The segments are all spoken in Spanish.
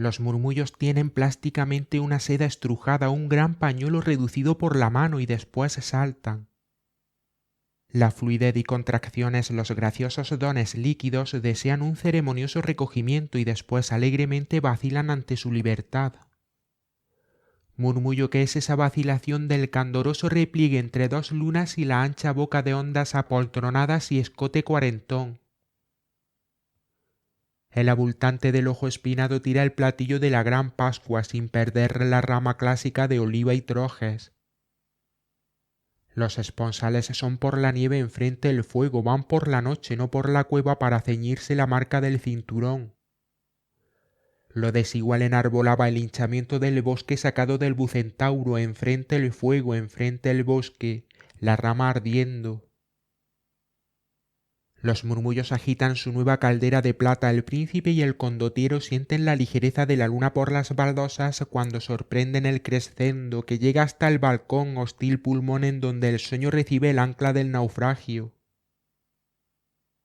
Los murmullos tienen plásticamente una seda estrujada, un gran pañuelo reducido por la mano y después saltan. La fluidez y contracciones, los graciosos dones líquidos desean un ceremonioso recogimiento y después alegremente vacilan ante su libertad. Murmullo que es esa vacilación del candoroso repliegue entre dos lunas y la ancha boca de ondas apoltronadas y escote cuarentón. El abultante del ojo espinado tira el platillo de la gran Pascua sin perder la rama clásica de oliva y trojes. Los esponsales son por la nieve enfrente el fuego, van por la noche, no por la cueva para ceñirse la marca del cinturón. Lo desigual enarbolaba el hinchamiento del bosque sacado del bucentauro, enfrente el fuego, enfrente el bosque, la rama ardiendo. Los murmullos agitan su nueva caldera de plata, el príncipe y el condottiero sienten la ligereza de la luna por las baldosas cuando sorprenden el crescendo que llega hasta el balcón, hostil pulmón en donde el sueño recibe el ancla del naufragio.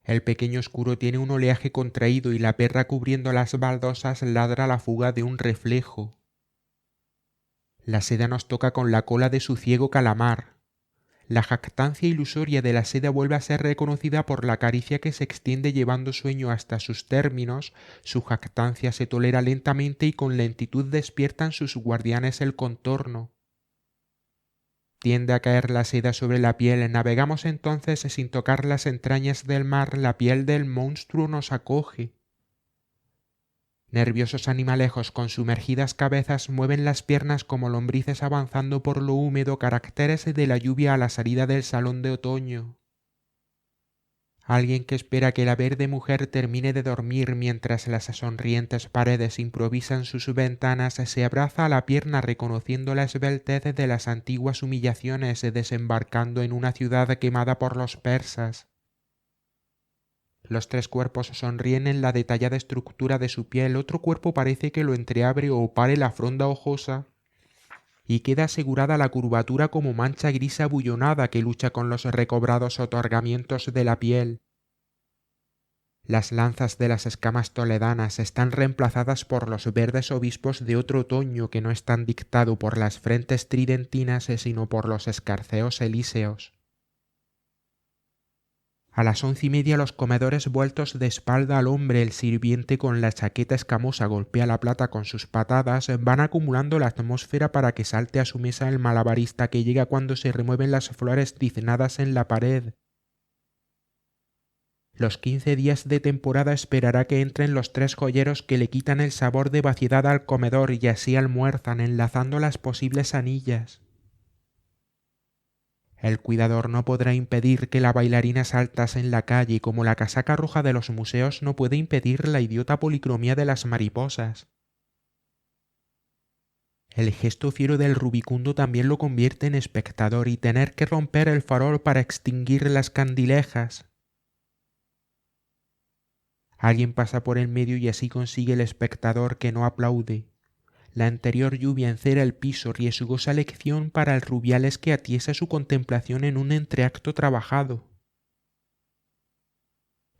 El pequeño oscuro tiene un oleaje contraído y la perra cubriendo las baldosas ladra la fuga de un reflejo. La seda nos toca con la cola de su ciego calamar. La jactancia ilusoria de la seda vuelve a ser reconocida por la caricia que se extiende llevando sueño hasta sus términos, su jactancia se tolera lentamente y con lentitud despiertan sus guardianes el contorno. Tiende a caer la seda sobre la piel, navegamos entonces sin tocar las entrañas del mar, la piel del monstruo nos acoge. Nerviosos animalejos con sumergidas cabezas mueven las piernas como lombrices avanzando por lo húmedo, caracteres de la lluvia a la salida del salón de otoño. Alguien que espera que la verde mujer termine de dormir mientras las sonrientes paredes improvisan sus ventanas se abraza a la pierna reconociendo la esbeltez de las antiguas humillaciones desembarcando en una ciudad quemada por los persas. Los tres cuerpos sonríen en la detallada estructura de su piel, otro cuerpo parece que lo entreabre o opare la fronda ojosa, y queda asegurada la curvatura como mancha gris abullonada que lucha con los recobrados otorgamientos de la piel. Las lanzas de las escamas toledanas están reemplazadas por los verdes obispos de otro otoño que no están dictado por las frentes tridentinas sino por los escarceos elíseos. A las 11:30 los comedores vueltos de espalda al hombre, el sirviente con la chaqueta escamosa golpea la plata con sus patadas, van acumulando la atmósfera para que salte a su mesa el malabarista que llega cuando se remueven las flores tiznadas en la pared. Los 15 días de temporada esperará que entren los tres joyeros que le quitan el sabor de vaciedad al comedor y así almuerzan enlazando las posibles anillas. El cuidador no podrá impedir que la bailarina saltase en la calle como la casaca roja de los museos no puede impedir la idiota policromía de las mariposas. El gesto fiero del rubicundo también lo convierte en espectador y tener que romper el farol para extinguir las candilejas. Alguien pasa por el medio y así consigue el espectador que no aplaude. La anterior lluvia encera el piso, riesgosa lección para el Rubiales que atiesa su contemplación en un entreacto trabajado.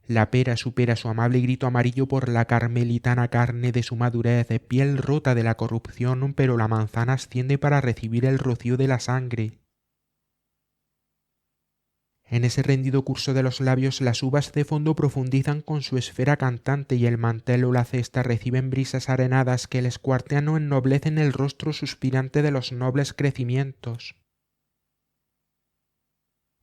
La pera supera su amable grito amarillo por la carmelitana carne de su madurez, piel rota de la corrupción, pero la manzana asciende para recibir el rocío de la sangre. En ese rendido curso de los labios las uvas de fondo profundizan con su esfera cantante y el mantel o la cesta reciben brisas arenadas que les cuartean o ennoblecen el rostro suspirante de los nobles crecimientos.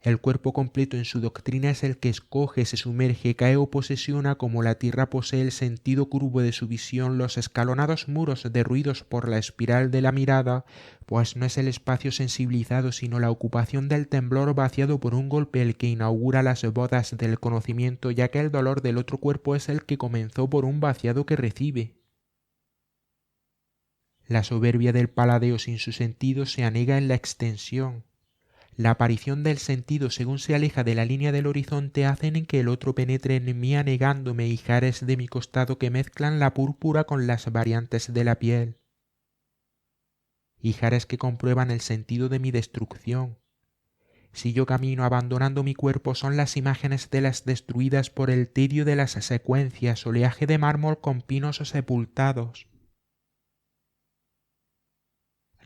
El cuerpo completo en su doctrina es el que escoge, se sumerge, cae o posesiona como la tierra posee el sentido curvo de su visión, los escalonados muros derruidos por la espiral de la mirada, pues no es el espacio sensibilizado sino la ocupación del temblor vaciado por un golpe el que inaugura las bodas del conocimiento, ya que el dolor del otro cuerpo es el que comenzó por un vaciado que recibe. La soberbia del paladeo sin su sentido se anega en la extensión. La aparición del sentido según se aleja de la línea del horizonte hacen en que el otro penetre en mí anegándome ijares de mi costado que mezclan la púrpura con las variantes de la piel. Ijares que comprueban el sentido de mi destrucción. Si yo camino abandonando mi cuerpo son las imágenes de las destruidas por el tedio de las secuencias, oleaje de mármol con pinos sepultados.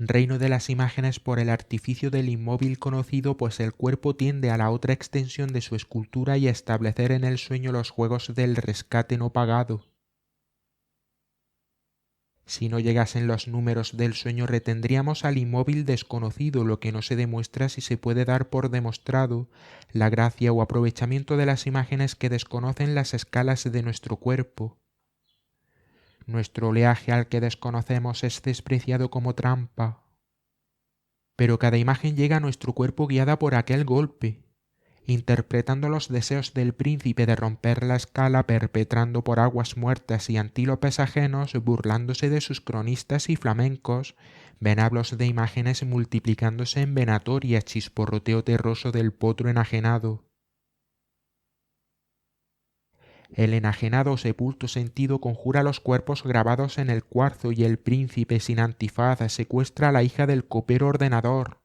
Reino de las imágenes por el artificio del inmóvil conocido, pues el cuerpo tiende a la otra extensión de su escultura y a establecer en el sueño los juegos del rescate no pagado. Si no llegasen los números del sueño, retendríamos al inmóvil desconocido, lo que no se demuestra si se puede dar por demostrado la gracia o aprovechamiento de las imágenes que desconocen las escalas de nuestro cuerpo. Nuestro oleaje al que desconocemos es despreciado como trampa. Pero cada imagen llega a nuestro cuerpo guiada por aquel golpe, interpretando los deseos del príncipe de romper la escala, perpetrando por aguas muertas y antílopes ajenos, burlándose de sus cronistas y flamencos, venablos de imágenes multiplicándose en venatoria, chisporroteo terroso del potro enajenado. El enajenado o sepulto sentido conjura los cuerpos grabados en el cuarzo y el príncipe sin antifaz secuestra a la hija del copero ordenador.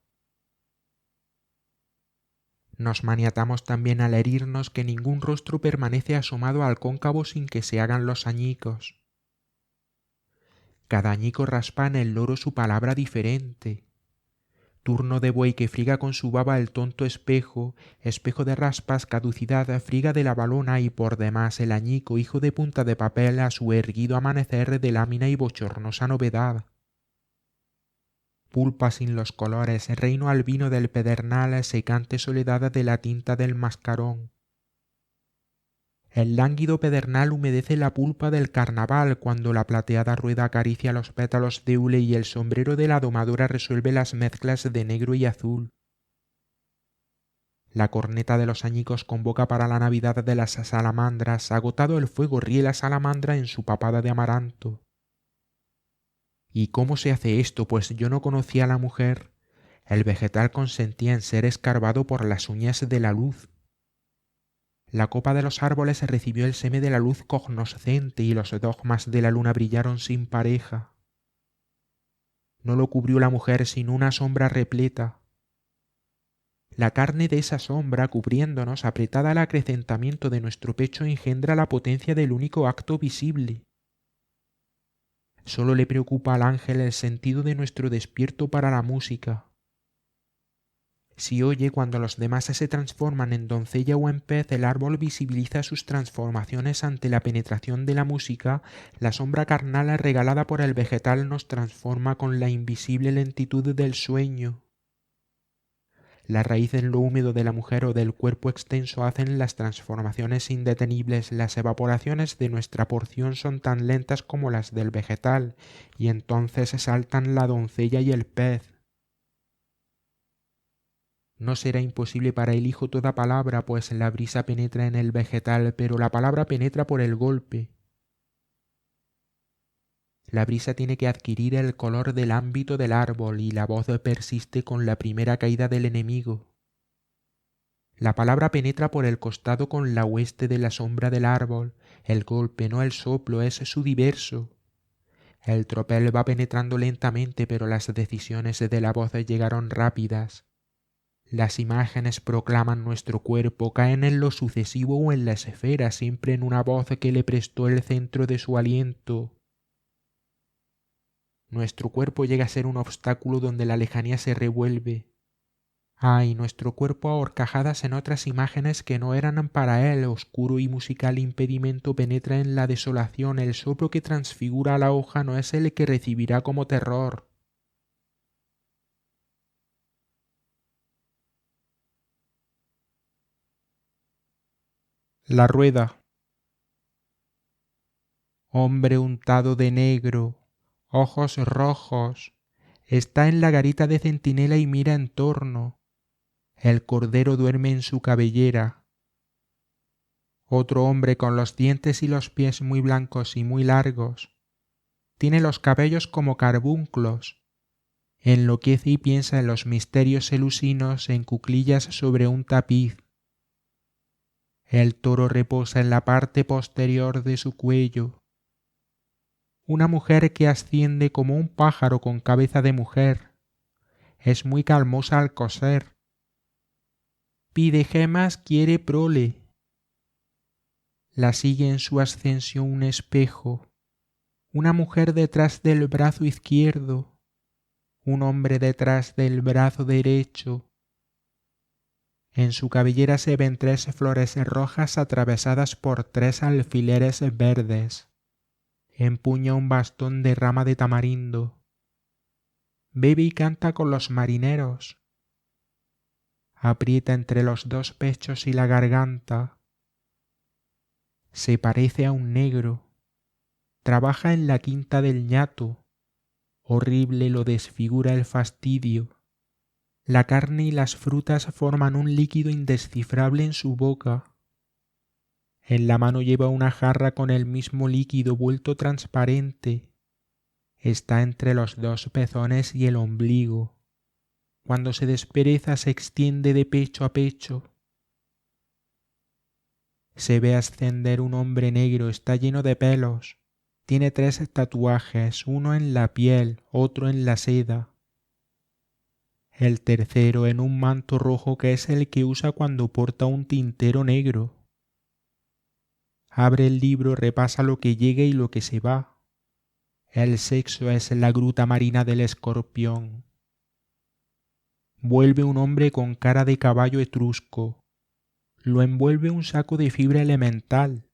Nos maniatamos también al herirnos que ningún rostro permanece asomado al cóncavo sin que se hagan los añicos. Cada añico raspa en el loro su palabra diferente. Turno de buey que friga con su baba el tonto espejo, espejo de raspas, caducidad, friga de la balona y por demás el añico, hijo de punta de papel, a su erguido amanecer de lámina y bochornosa novedad. Pulpa sin los colores, reino albino del pedernal, secante soledad de la tinta del mascarón. El lánguido pedernal humedece la pulpa del carnaval cuando la plateada rueda acaricia los pétalos de hule y el sombrero de la domadora resuelve las mezclas de negro y azul. La corneta de los añicos convoca para la Navidad de las salamandras, agotado el fuego ríe la salamandra en su papada de amaranto. ¿Y cómo se hace esto? Pues yo no conocía a la mujer. El vegetal consentía en ser escarbado por las uñas de la luz. La copa de los árboles recibió el seme de la luz cognoscente y los dogmas de la luna brillaron sin pareja. No lo cubrió la mujer sino una sombra repleta. La carne de esa sombra, cubriéndonos, apretada al acrecentamiento de nuestro pecho, engendra la potencia del único acto visible. Solo le preocupa al ángel el sentido de nuestro despierto para la música. Si oye cuando los demás se transforman en doncella o en pez, el árbol visibiliza sus transformaciones ante la penetración de la música, la sombra carnal regalada por el vegetal nos transforma con la invisible lentitud del sueño. La raíz en lo húmedo de la mujer o del cuerpo extenso hacen las transformaciones indetenibles, las evaporaciones de nuestra porción son tan lentas como las del vegetal, y entonces saltan la doncella y el pez. No será imposible para el hijo toda palabra, pues la brisa penetra en el vegetal, pero la palabra penetra por el golpe. La brisa tiene que adquirir el color del ámbito del árbol y la voz persiste con la primera caída del enemigo. La palabra penetra por el costado con la hueste de la sombra del árbol, el golpe, no el soplo, es su diverso. El tropel va penetrando lentamente, pero las decisiones de la voz llegaron rápidas. Las imágenes proclaman nuestro cuerpo, caen en lo sucesivo o en la esfera, siempre en una voz que le prestó el centro de su aliento. Nuestro cuerpo llega a ser un obstáculo donde la lejanía se revuelve. Ay, nuestro cuerpo a horcajadas en otras imágenes que no eran para él, oscuro y musical impedimento penetra en la desolación, el soplo que transfigura a la hoja no es el que recibirá como terror. La rueda. Hombre untado de negro, ojos rojos, está en la garita de centinela y mira en torno. El cordero duerme en su cabellera. Otro hombre con los dientes y los pies muy blancos y muy largos. Tiene los cabellos como carbunclos. Enloquece y piensa en los misterios elusinos en cuclillas sobre un tapiz. El toro reposa en la parte posterior de su cuello. Una mujer que asciende como un pájaro con cabeza de mujer. Es muy calmosa al coser. Pide gemas, quiere prole. La sigue en su ascensión un espejo. Una mujer detrás del brazo izquierdo. un hombre detrás del brazo derecho. En su cabellera se ven 3 flores rojas atravesadas por 3 alfileres verdes. Empuña un bastón de rama de tamarindo. Bebe y canta con los marineros. Aprieta entre los 2 pechos y la garganta. Se parece a un negro. Trabaja en la quinta del ñato. Horrible lo desfigura el fastidio. La carne y las frutas forman un líquido indescifrable en su boca. En la mano lleva una jarra con el mismo líquido vuelto transparente. Está entre los 2 pezones y el ombligo. Cuando se despereza se extiende de pecho a pecho. Se ve ascender un hombre negro, está lleno de pelos. Tiene 3 tatuajes, uno en la piel, otro en la seda. El tercero en un manto rojo que es el que usa cuando porta un tintero negro. Abre el libro, repasa lo que llega y lo que se va. El sexo es la gruta marina del escorpión. Vuelve un hombre con cara de caballo etrusco. Lo envuelve un saco de fibra elemental.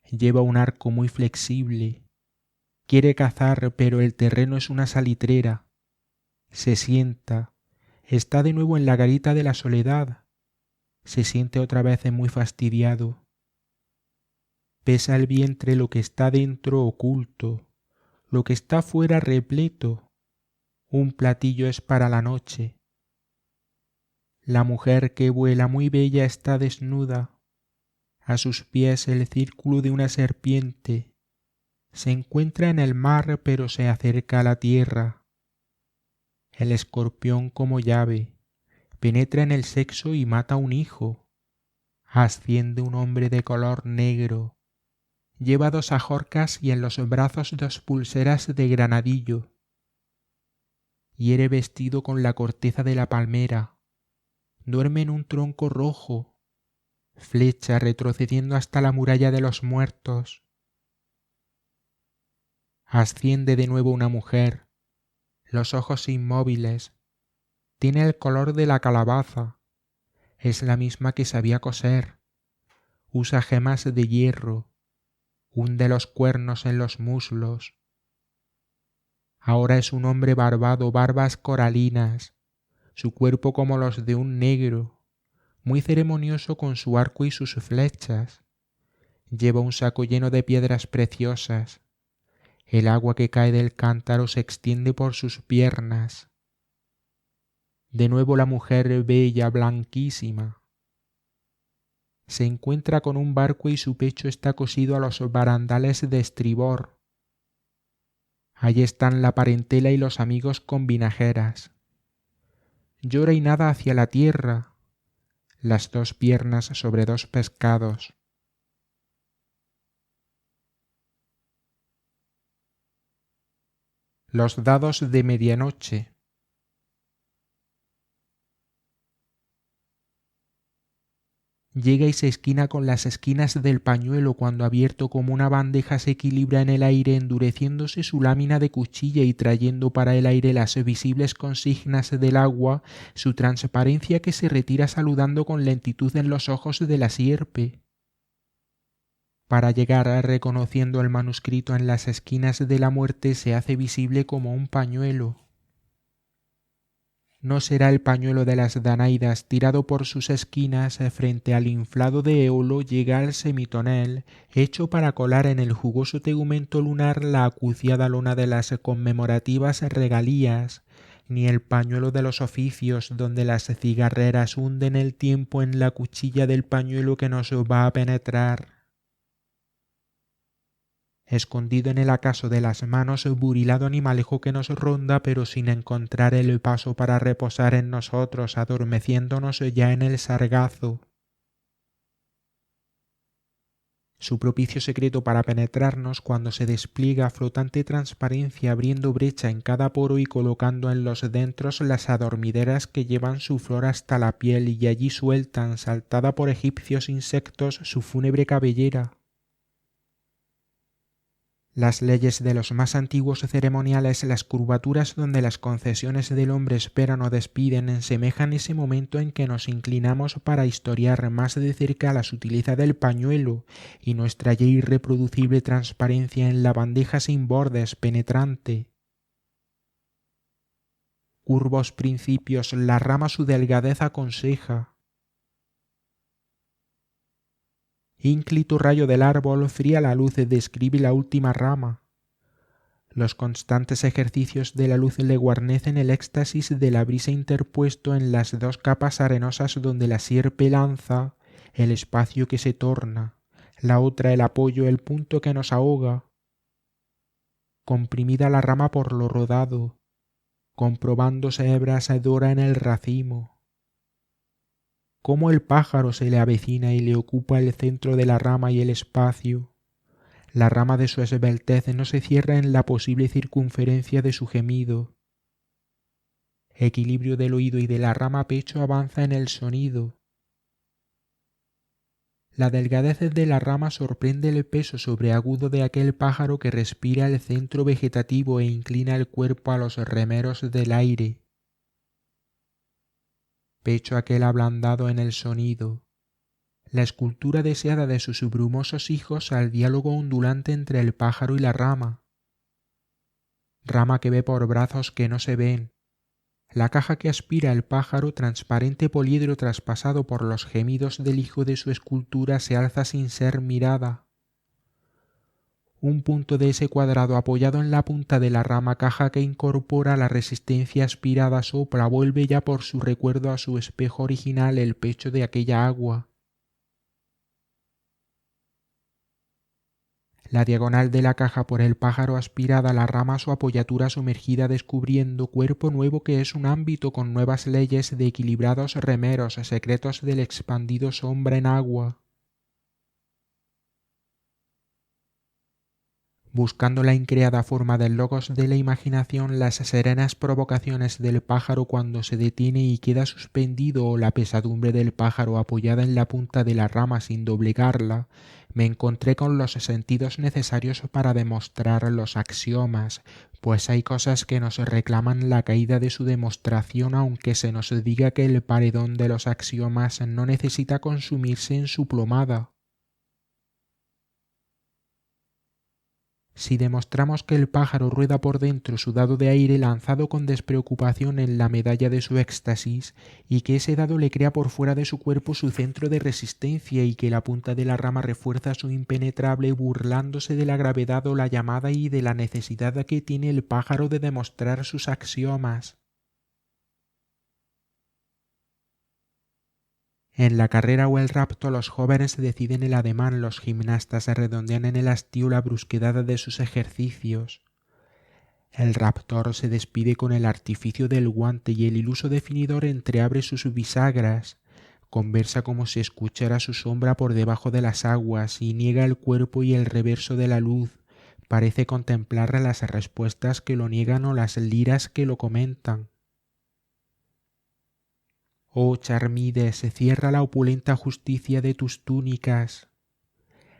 Lleva un arco muy flexible. Quiere cazar, pero el terreno es una salitrera. Se sienta. Está de nuevo en la garita de la soledad. Se siente otra vez muy fastidiado. Pesa el vientre lo que está dentro oculto, lo que está fuera repleto. Un platillo es para la noche. La mujer que vuela muy bella está desnuda. A sus pies el círculo de una serpiente. Se encuentra en el mar pero se acerca a la tierra. El escorpión como llave penetra en el sexo y mata un hijo. Asciende un hombre de color negro. Lleva 2 ajorcas y en los brazos 2 pulseras de granadillo. Hiere vestido con la corteza de la palmera. Duerme en un tronco rojo. Flecha retrocediendo hasta la muralla de los muertos. Asciende de nuevo una mujer. Los ojos inmóviles. Tiene el color de la calabaza. Es la misma que sabía coser. Usa gemas de hierro. Hunde los cuernos en los muslos. Ahora es un hombre barbado, barbas coralinas, su cuerpo como los de un negro, muy ceremonioso con su arco y sus flechas. Lleva un saco lleno de piedras preciosas. El agua que cae del cántaro se extiende por sus piernas. De nuevo la mujer bella, blanquísima. Se encuentra con un barco y su pecho está cosido a los barandales de estribor. Allí están la parentela y los amigos con vinajeras. Llora y nada hacia la tierra, las 2 piernas sobre 2 pescados. Los dados de medianoche. Llega y se esquina con las esquinas del pañuelo cuando abierto como una bandeja se equilibra en el aire endureciéndose su lámina de cuchilla y trayendo para el aire las visibles consignas del agua, su transparencia que se retira saludando con lentitud en los ojos de la sierpe. Para llegar a reconociendo el manuscrito en las esquinas de la muerte se hace visible como un pañuelo. No será el pañuelo de las Danaidas tirado por sus esquinas frente al inflado de Éolo llega al semitonel, hecho para colar en el jugoso tegumento lunar la acuciada lona de las conmemorativas regalías, ni el pañuelo de los oficios donde las cigarreras hunden el tiempo en la cuchilla del pañuelo que nos va a penetrar. Escondido en el acaso de las manos, burilado animalejo que nos ronda, pero sin encontrar el paso para reposar en nosotros, adormeciéndonos ya en el sargazo. Su propicio secreto para penetrarnos cuando se despliega flotante transparencia abriendo brecha en cada poro y colocando en los dentros las adormideras que llevan su flor hasta la piel y allí sueltan, saltada por egipcios insectos, su fúnebre cabellera. Las leyes de los más antiguos ceremoniales, las curvaturas donde las concesiones del hombre esperan o despiden, semejan ese momento en que nos inclinamos para historiar más de cerca la sutileza del pañuelo y nuestra ya irreproducible transparencia en la bandeja sin bordes penetrante. Curvos principios, la rama su delgadez aconseja. Ínclito rayo del árbol, fría la luz describe la última rama. Los constantes ejercicios de la luz le guarnecen el éxtasis de la brisa interpuesto en las dos capas arenosas donde la sierpe lanza el espacio que se torna, la otra el apoyo, el punto que nos ahoga. Comprimida la rama por lo rodado, comprobándose abrasadora en el racimo. Cómo el pájaro se le avecina y le ocupa el centro de la rama y el espacio. La rama de su esbeltez no se cierra en la posible circunferencia de su gemido. Equilibrio del oído y de la rama pecho avanza en el sonido. La delgadez de la rama sorprende el peso sobreagudo de aquel pájaro que respira el centro vegetativo e inclina el cuerpo a los remeros del aire. Pecho aquel ablandado en el sonido. La escultura deseada de sus brumosos hijos al diálogo ondulante entre el pájaro y la rama. Rama que ve por brazos que no se ven. La caja que aspira el pájaro, transparente poliedro traspasado por los gemidos del hijo de su escultura, se alza sin ser mirada. Un punto de ese cuadrado apoyado en la punta de la rama, caja que incorpora la resistencia aspirada, sopla, vuelve ya por su recuerdo a su espejo original el pecho de aquella agua. La diagonal de la caja por el pájaro aspirada, la rama su apoyatura sumergida descubriendo cuerpo nuevo que es un ámbito con nuevas leyes de equilibrados remeros, secretos del expandido sombra en agua. Buscando la increada forma del logos de la imaginación, las serenas provocaciones del pájaro cuando se detiene y queda suspendido o la pesadumbre del pájaro apoyada en la punta de la rama sin doblegarla, me encontré con los sentidos necesarios para demostrar los axiomas, pues hay cosas que nos reclaman la caída de su demostración aunque se nos diga que el paredón de los axiomas no necesita consumirse en su plomada. Si demostramos que el pájaro rueda por dentro sudado de aire lanzado con despreocupación en la medalla de su éxtasis, y que ese dado le crea por fuera de su cuerpo su centro de resistencia y que la punta de la rama refuerza su impenetrable burlándose de la gravedad o la llamada y de la necesidad que tiene el pájaro de demostrar sus axiomas. En la carrera o el rapto los jóvenes deciden el ademán, los gimnastas redondean en el hastío la brusquedad de sus ejercicios. El raptor se despide con el artificio del guante y el iluso definidor entreabre sus bisagras, conversa como si escuchara su sombra por debajo de las aguas y niega el cuerpo y el reverso de la luz, parece contemplar las respuestas que lo niegan o las liras que lo comentan. Oh Charmides, cierra la opulenta justicia de tus túnicas.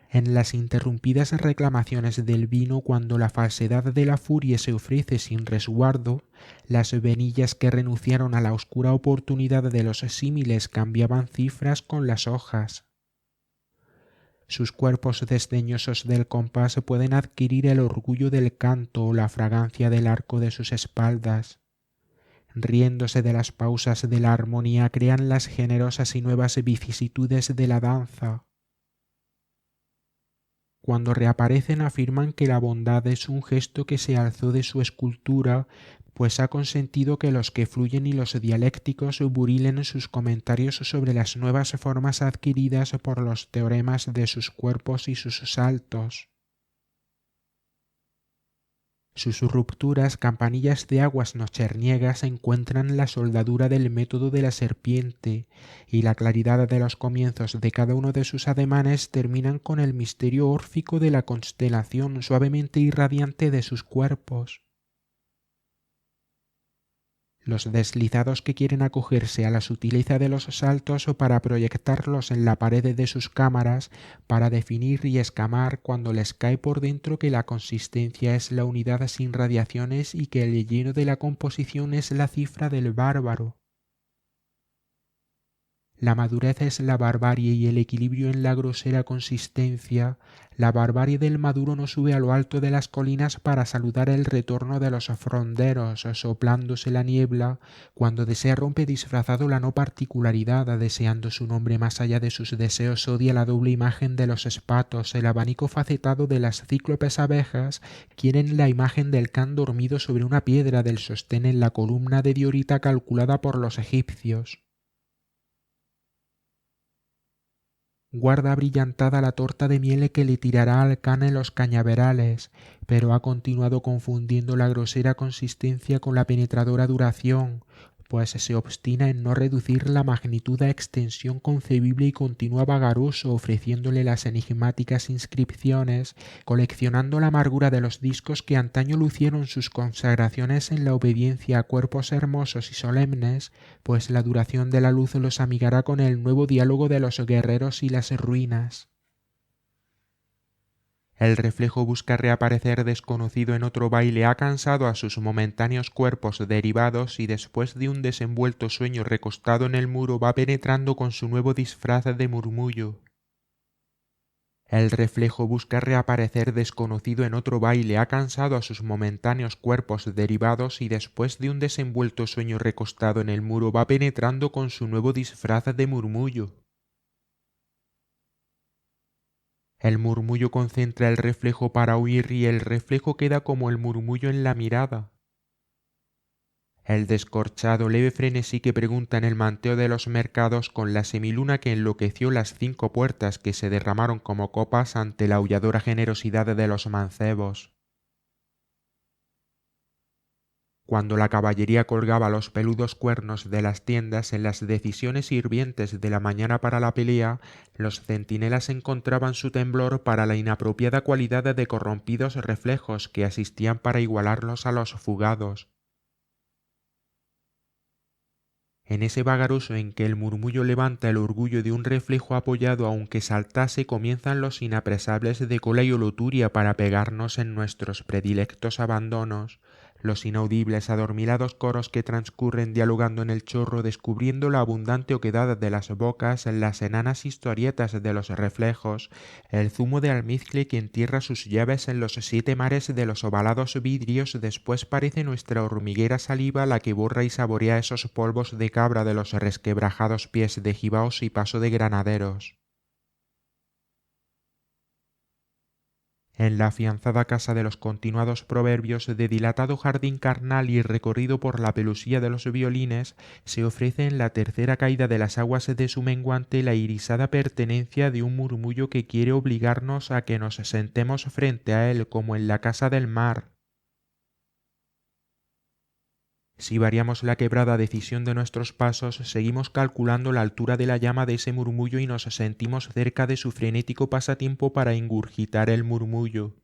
En las interrumpidas reclamaciones del vino, cuando la falsedad de la furia se ofrece sin resguardo, las venillas que renunciaron a la oscura oportunidad de los símiles cambiaban cifras con las hojas. Sus cuerpos desdeñosos del compás pueden adquirir el orgullo del canto o la fragancia del arco de sus espaldas. Riéndose de las pausas de la armonía, crean las generosas y nuevas vicisitudes de la danza. Cuando reaparecen afirman que la bondad es un gesto que se alzó de su escultura, pues ha consentido que los que fluyen y los dialécticos burilen sus comentarios sobre las nuevas formas adquiridas por los teoremas de sus cuerpos y sus saltos. Sus rupturas, campanillas de aguas nocherniegas, encuentran la soldadura del método de la serpiente, y la claridad de los comienzos de cada uno de sus ademanes terminan con el misterio órfico de la constelación suavemente irradiante de sus cuerpos. Los deslizados que quieren acogerse a la sutileza de los saltos o para proyectarlos en la pared de sus cámaras para definir y escamar cuando les cae por dentro que la consistencia es la unidad sin radiaciones y que el lleno de la composición es la cifra del bárbaro. La madurez es la barbarie y el equilibrio en la grosera consistencia. La barbarie del maduro no sube a lo alto de las colinas para saludar el retorno de los fronderos, soplándose la niebla, cuando desea rompe disfrazado la no particularidad, deseando su nombre más allá de sus deseos odia la doble imagen de los espatos, el abanico facetado de las cíclopes abejas, quieren la imagen del can dormido sobre una piedra del sostén en la columna de diorita calculada por los egipcios. Guarda brillantada la torta de miel que le tirará al can en los cañaverales, pero ha continuado confundiendo la grosera consistencia con la penetradora duración, pues se obstina en no reducir la magnitud a extensión concebible y continúa vagaroso ofreciéndole las enigmáticas inscripciones, coleccionando la amargura de los discos que antaño lucieron sus consagraciones en la obediencia a cuerpos hermosos y solemnes, pues la duración de la luz los amigará con el nuevo diálogo de los guerreros y las ruinas. El reflejo busca reaparecer desconocido en otro baile, ha cansado a sus momentáneos cuerpos derivados y después de un desenvuelto sueño recostado en el muro va penetrando con su nuevo disfraz de murmullo. El reflejo busca reaparecer desconocido en otro baile, ha cansado a sus momentáneos cuerpos derivados y después de un desenvuelto sueño recostado en el muro va penetrando con su nuevo disfraz de murmullo. El murmullo concentra el reflejo para huir y el reflejo queda como el murmullo en la mirada. El descorchado leve frenesí que pregunta en el manteo de los mercados con la semiluna que enloqueció las 5 puertas que se derramaron como copas ante la aulladora generosidad de los mancebos. Cuando la caballería colgaba los peludos cuernos de las tiendas en las decisiones hirvientes de la mañana para la pelea, los centinelas encontraban su temblor para la inapropiada cualidad de corrompidos reflejos que asistían para igualarlos a los fugados. En ese vagaroso en que el murmullo levanta el orgullo de un reflejo apoyado aunque saltase comienzan los inapresables de cola y oloturia para pegarnos en nuestros predilectos abandonos, los inaudibles adormilados coros que transcurren dialogando en el chorro descubriendo la abundante oquedad de las bocas, las enanas historietas de los reflejos, el zumo de almizcle que entierra sus llaves en los 7 mares de los ovalados vidrios después parece nuestra hormiguera saliva la que borra y saborea esos polvos de cabra de los resquebrajados pies de jibaos y paso de granaderos. En la afianzada casa de los continuados proverbios de dilatado jardín carnal y recorrido por la pelusía de los violines, se ofrece en la tercera caída de las aguas de su menguante la irisada pertenencia de un murmullo que quiere obligarnos a que nos sentemos frente a él como en la casa del mar. Si variamos la quebrada decisión de nuestros pasos, seguimos calculando la altura de la llama de ese murmullo y nos sentimos cerca de su frenético pasatiempo para ingurgitar el murmullo.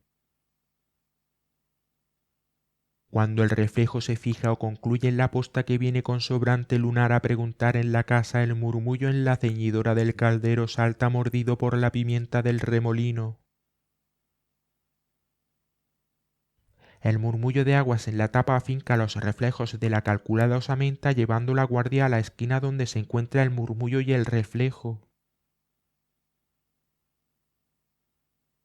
Cuando el reflejo se fija o concluye en la posta que viene con sobrante lunar a preguntar en la casa, el murmullo en la ceñidora del caldero salta mordido por la pimienta del remolino. El murmullo de aguas en la tapa afinca los reflejos de la calculada osamenta llevando la guardia a la esquina donde se encuentra el murmullo y el reflejo.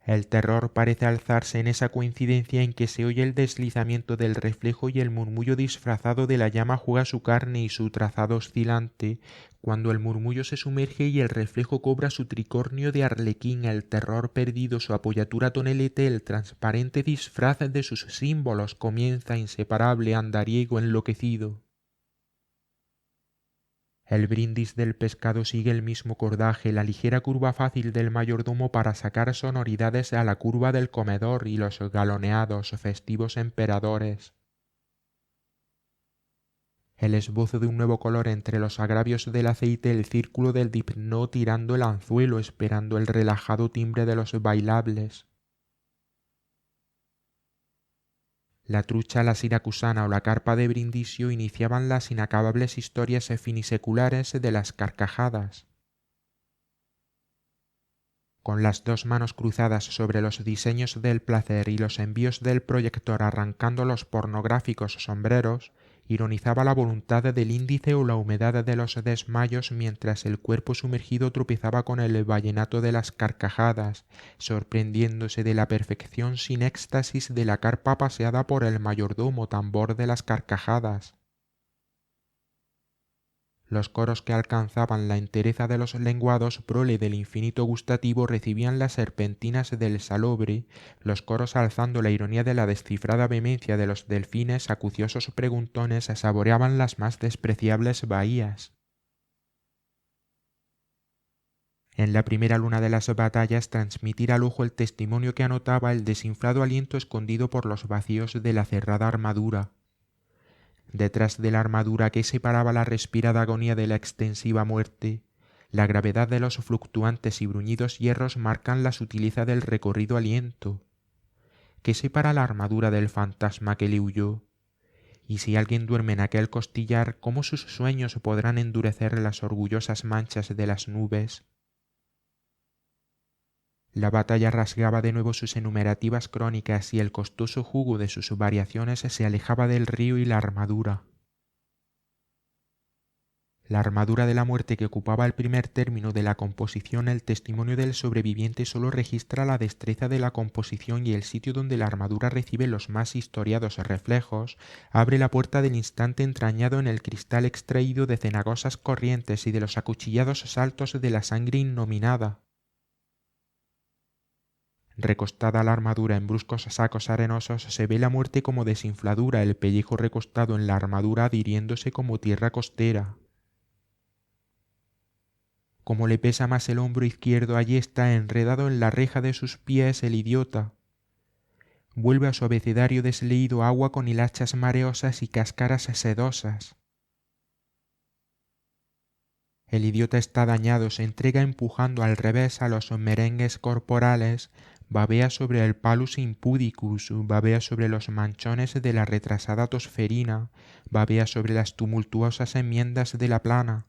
El terror parece alzarse en esa coincidencia en que se oye el deslizamiento del reflejo y el murmullo disfrazado de la llama juega su carne y su trazado oscilante, cuando el murmullo se sumerge y el reflejo cobra su tricornio de arlequín, el terror perdido su apoyatura tonelete, el transparente disfraz de sus símbolos comienza inseparable andariego enloquecido. El brindis del pescado sigue el mismo cordaje, la ligera curva fácil del mayordomo para sacar sonoridades a la curva del comedor y los galoneados festivos emperadores. El esbozo de un nuevo color entre los agravios del aceite, el círculo del dipnó tirando el anzuelo esperando el relajado timbre de los bailables. La trucha, la siracusana o la carpa de Brindisio iniciaban las inacabables historias finiseculares de las carcajadas. Con las dos manos cruzadas sobre los diseños del placer y los envíos del proyector arrancando los pornográficos sombreros, ironizaba la voluntad del índice o la humedad de los desmayos mientras el cuerpo sumergido tropezaba con el vallenato de las carcajadas, sorprendiéndose de la perfección sin éxtasis de la carpa paseada por el mayordomo tambor de las carcajadas. Los coros que alcanzaban la entereza de los lenguados prole del infinito gustativo recibían las serpentinas del salobre, los coros alzando la ironía de la descifrada vehemencia de los delfines acuciosos preguntones saboreaban las más despreciables bahías. En la primera luna de las batallas transmitir al ojo el testimonio que anotaba el desinflado aliento escondido por los vacíos de la cerrada armadura. Detrás de la armadura que separaba la respirada agonía de la extensiva muerte, la gravedad de los fluctuantes y bruñidos hierros marcan la sutileza del recorrido aliento. ¿Qué separa la armadura del fantasma que le huyó? Y si alguien duerme en aquel costillar, ¿cómo sus sueños podrán endurecer las orgullosas manchas de las nubes? La batalla rasgaba de nuevo sus enumerativas crónicas y el costoso jugo de sus variaciones se alejaba del río y la armadura. La armadura de la muerte que ocupaba el primer término de la composición, el testimonio del sobreviviente solo registra la destreza de la composición y el sitio donde la armadura recibe los más historiados reflejos, abre la puerta del instante entrañado en el cristal extraído de cenagosas corrientes y de los acuchillados saltos de la sangre innominada. Recostada la armadura en bruscos sacos arenosos, se ve la muerte como desinfladura, el pellejo recostado en la armadura adhiriéndose como tierra costera. Como le pesa más el hombro izquierdo, allí está enredado en la reja de sus pies el idiota. Vuelve a su abecedario desleído agua con hilachas mareosas y cáscaras sedosas. El idiota está dañado, se entrega empujando al revés a los merengues corporales, babea sobre el palus impudicus, babea sobre los manchones de la retrasada tosferina, babea sobre las tumultuosas enmiendas de la plana.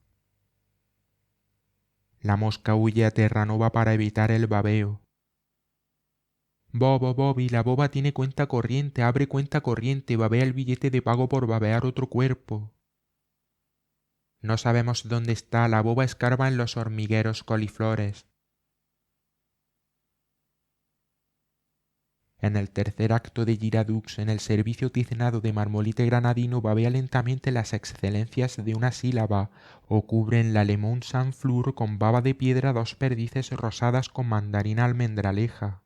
La mosca huye a Terranova para evitar el babeo. Bobo, Bobby, la boba tiene cuenta corriente, abre cuenta corriente, babea el billete de pago por babear otro cuerpo. No sabemos dónde está, la boba escarba en los hormigueros coliflores. En el tercer acto de Giradux, en el servicio tiznado de marmolite granadino, babea lentamente las excelencias de una sílaba, o cubre en la Lemon Saint Flour con baba de piedra dos perdices rosadas con mandarina almendraleja.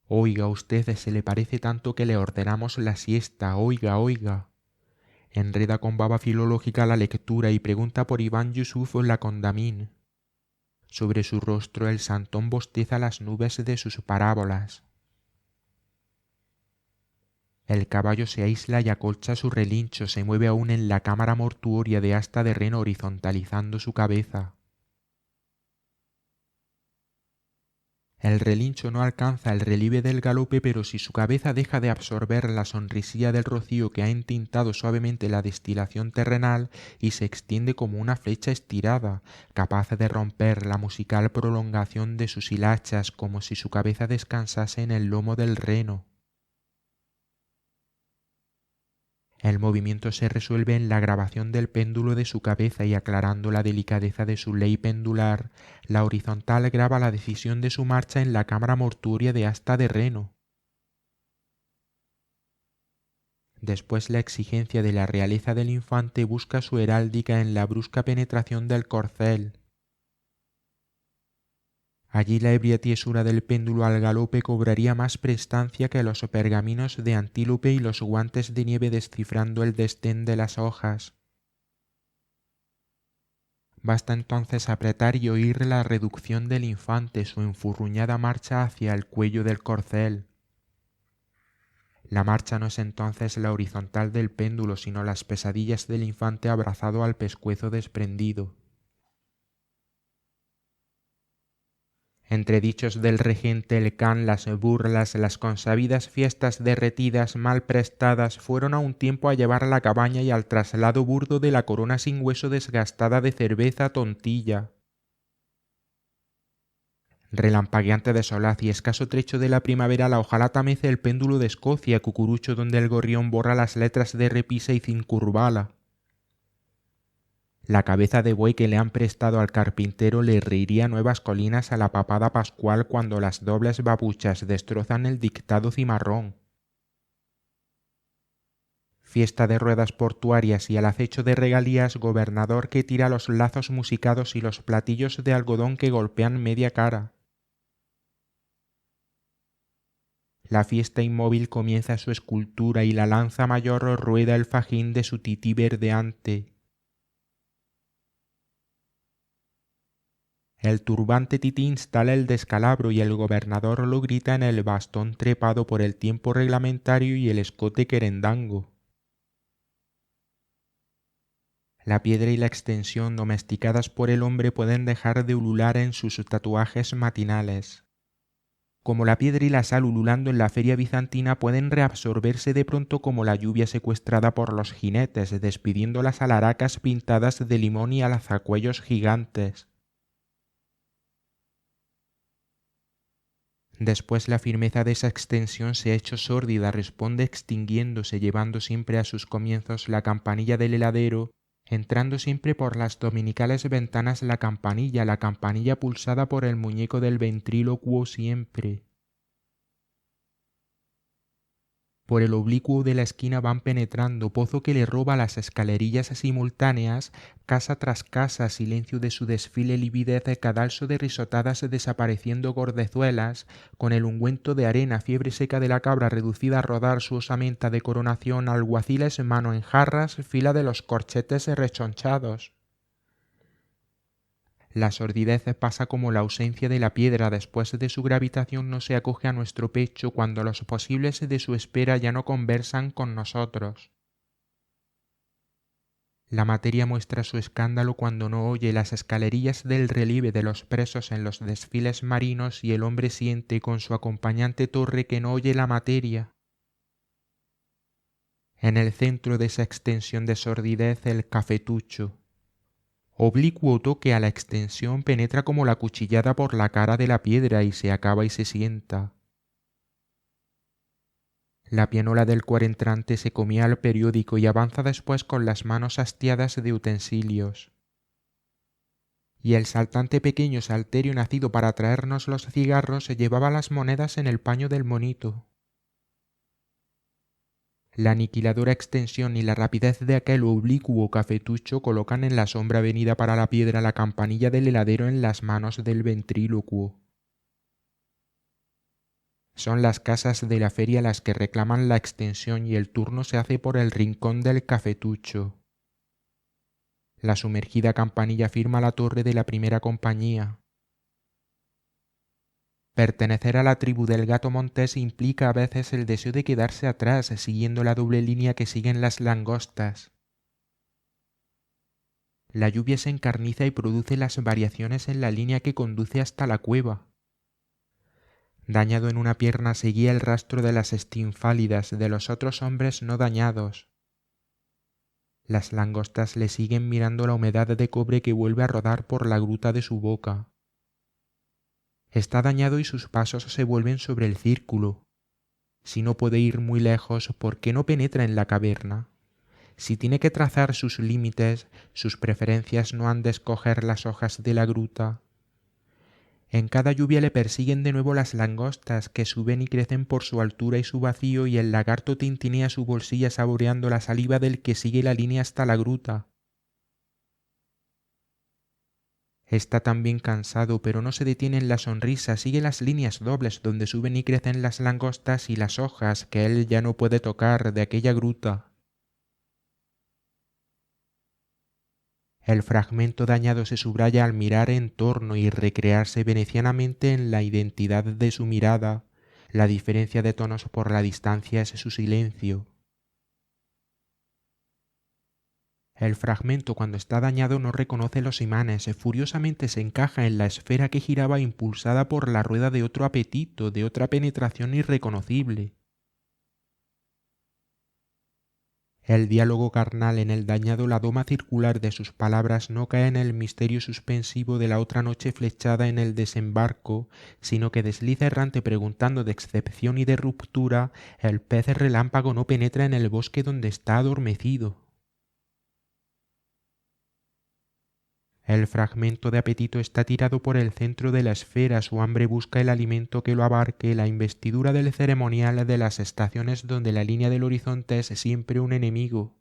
Oiga usted, se le parece tanto que le ordenamos la siesta, oiga, oiga. Enreda con baba filológica la lectura y pregunta por Iván Yusuf la Condamín. Sobre su rostro el santón bosteza las nubes de sus parábolas. El caballo se aísla y acolcha su relincho, se mueve aún en la cámara mortuoria de asta de reno horizontalizando su cabeza. El relincho no alcanza el relieve del galope, pero si su cabeza deja de absorber la sonrisilla del rocío que ha entintado suavemente la destilación terrenal y se extiende como una flecha estirada, capaz de romper la musical prolongación de sus hilachas como si su cabeza descansase en el lomo del reno. El movimiento se resuelve en la grabación del péndulo de su cabeza y aclarando la delicadeza de su ley pendular, la horizontal graba la decisión de su marcha en la cámara mortuoria de asta de reno. Después la exigencia de la realeza del infante busca su heráldica en la brusca penetración del corcel. Allí la ebria tiesura del péndulo al galope cobraría más prestancia que los pergaminos de Antílope y los guantes de nieve descifrando el destén de las hojas. Basta entonces apretar y oír la reducción del infante, su enfurruñada marcha hacia el cuello del corcel. La marcha no es entonces la horizontal del péndulo, sino las pesadillas del infante abrazado al pescuezo desprendido. Entredichos del regente, el can, las burlas, las consabidas fiestas derretidas mal prestadas fueron a un tiempo a llevar la cabaña y al traslado burdo de la corona sin hueso desgastada de cerveza tontilla. Relampagueante de solaz y escaso trecho de la primavera, la hojalata mece el péndulo de Escocia, cucurucho donde el gorrión borra las letras de repisa y cincurvala. La cabeza de buey que le han prestado al carpintero le reiría nuevas colinas a la papada pascual cuando las dobles babuchas destrozan el dictado cimarrón. Fiesta de ruedas portuarias y al acecho de regalías, gobernador que tira los lazos musicados y los platillos de algodón que golpean media cara. La fiesta inmóvil comienza su escultura y la lanza mayor rueda el fajín de su tití verdeante. El turbante tití instala el descalabro y el gobernador lo grita en el bastón trepado por el tiempo reglamentario y el escote querendango. La piedra y la extensión domesticadas por el hombre pueden dejar de ulular en sus tatuajes matinales. Como la piedra y la sal ululando en la feria bizantina pueden reabsorberse de pronto como la lluvia secuestrada por los jinetes, despidiendo las alaracas pintadas de limón y alzacuellos gigantes. Después la firmeza de esa extensión se ha hecho sórdida, responde extinguiéndose, llevando siempre a sus comienzos la campanilla del heladero, entrando siempre por las dominicales ventanas la campanilla pulsada por el muñeco del ventrílocuo siempre. Por el oblicuo de la esquina van penetrando, pozo que le roba las escalerillas simultáneas, casa tras casa, silencio de su desfile, lividez, cadalso de risotadas desapareciendo gordezuelas, con el ungüento de arena, fiebre seca de la cabra reducida a rodar su osamenta de coronación, alguaciles mano en jarras, fila de los corchetes rechonchados. La sordidez pasa como la ausencia de la piedra después de su gravitación no se acoge a nuestro pecho cuando los posibles de su espera ya no conversan con nosotros. La materia muestra su escándalo cuando no oye las escalerillas del relieve de los presos en los desfiles marinos y el hombre siente con su acompañante torre que no oye la materia. En el centro de esa extensión de sordidez el cafetucho. Oblicuo toque a la extensión penetra como la cuchillada por la cara de la piedra y se acaba y se sienta. La pianola del cuarentrante se comía al periódico y avanza después con las manos hastiadas de utensilios. Y el saltante pequeño salterio nacido para traernos los cigarros se llevaba las monedas en el paño del monito. La aniquiladora extensión y la rapidez de aquel oblicuo cafetucho colocan en la sombra venida para la piedra la campanilla del heladero en las manos del ventrílocuo. Son las casas de la feria las que reclaman la extensión y el turno se hace por el rincón del cafetucho. La sumergida campanilla firma la torre de la primera compañía. Pertenecer a la tribu del gato montés implica a veces el deseo de quedarse atrás, siguiendo la doble línea que siguen las langostas. La lluvia se encarniza y produce las variaciones en la línea que conduce hasta la cueva. Dañado en una pierna seguía el rastro de las estinfálidas de los otros hombres no dañados. Las langostas le siguen mirando la humedad de cobre que vuelve a rodar por la gruta de su boca. Está dañado y sus pasos se vuelven sobre el círculo. Si no puede ir muy lejos, ¿por qué no penetra en la caverna? Si tiene que trazar sus límites, sus preferencias no han de escoger las hojas de la gruta. En cada lluvia le persiguen de nuevo las langostas, que suben y crecen por su altura y su vacío, y el lagarto tintinea su bolsilla saboreando la saliva del que sigue la línea hasta la gruta. Está también cansado, pero no se detiene en la sonrisa, sigue las líneas dobles donde suben y crecen las langostas y las hojas que él ya no puede tocar de aquella gruta. El fragmento dañado se subraya al mirar en torno y recrearse venecianamente en la identidad de su mirada. La diferencia de tonos por la distancia es su silencio. El fragmento, cuando está dañado, no reconoce los imanes, furiosamente se encaja en la esfera que giraba impulsada por la rueda de otro apetito, de otra penetración irreconocible. El diálogo carnal en el dañado, la doma circular de sus palabras no cae en el misterio suspensivo de la otra noche flechada en el desembarco, sino que desliza errante preguntando de excepción y de ruptura, el pez relámpago no penetra en el bosque donde está adormecido. El fragmento de apetito está tirado por el centro de la esfera, su hambre busca el alimento que lo abarque, la investidura del ceremonial de las estaciones donde la línea del horizonte es siempre un enemigo.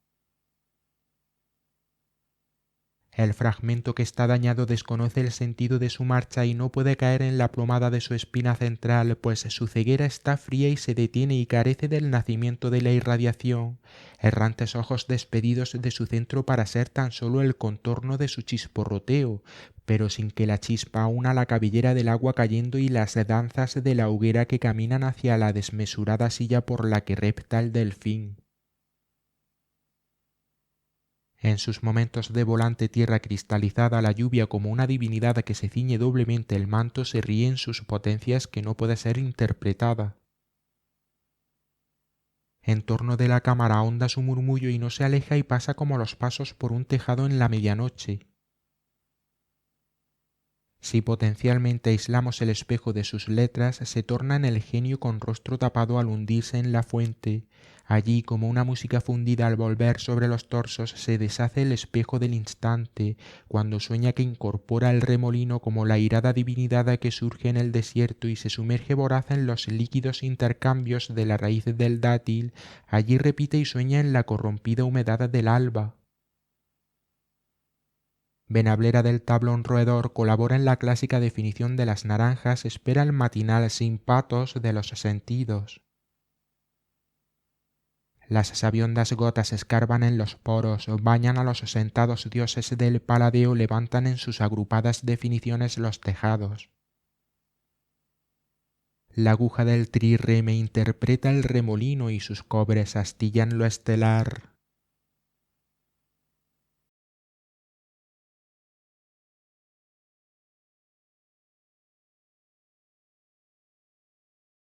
El fragmento que está dañado desconoce el sentido de su marcha y no puede caer en la plomada de su espina central, pues su ceguera está fría y se detiene y carece del nacimiento de la irradiación, errantes ojos despedidos de su centro para ser tan solo el contorno de su chisporroteo, pero sin que la chispa una la cabellera del agua cayendo y las danzas de la hoguera que caminan hacia la desmesurada silla por la que repta el delfín. En sus momentos de volante tierra cristalizada, la lluvia como una divinidad que se ciñe doblemente el manto se ríe en sus potencias que no puede ser interpretada. En torno de la cámara ahonda su murmullo y no se aleja y pasa como los pasos por un tejado en la medianoche. Si potencialmente aislamos el espejo de sus letras, se torna en el genio con rostro tapado al hundirse en la fuente. Allí, como una música fundida al volver sobre los torsos, se deshace el espejo del instante, cuando sueña que incorpora el remolino como la irada divinidad que surge en el desierto y se sumerge voraz en los líquidos intercambios de la raíz del dátil. Allí repite y sueña en la corrompida humedad del alba. Venablera del tablón roedor, colabora en la clásica definición de las naranjas, espera el matinal sin patos de los sentidos. Las sabiondas gotas escarban en los poros, bañan a los sentados dioses del paladeo, levantan en sus agrupadas definiciones los tejados. La aguja del trireme interpreta el remolino y sus cobres astillan lo estelar.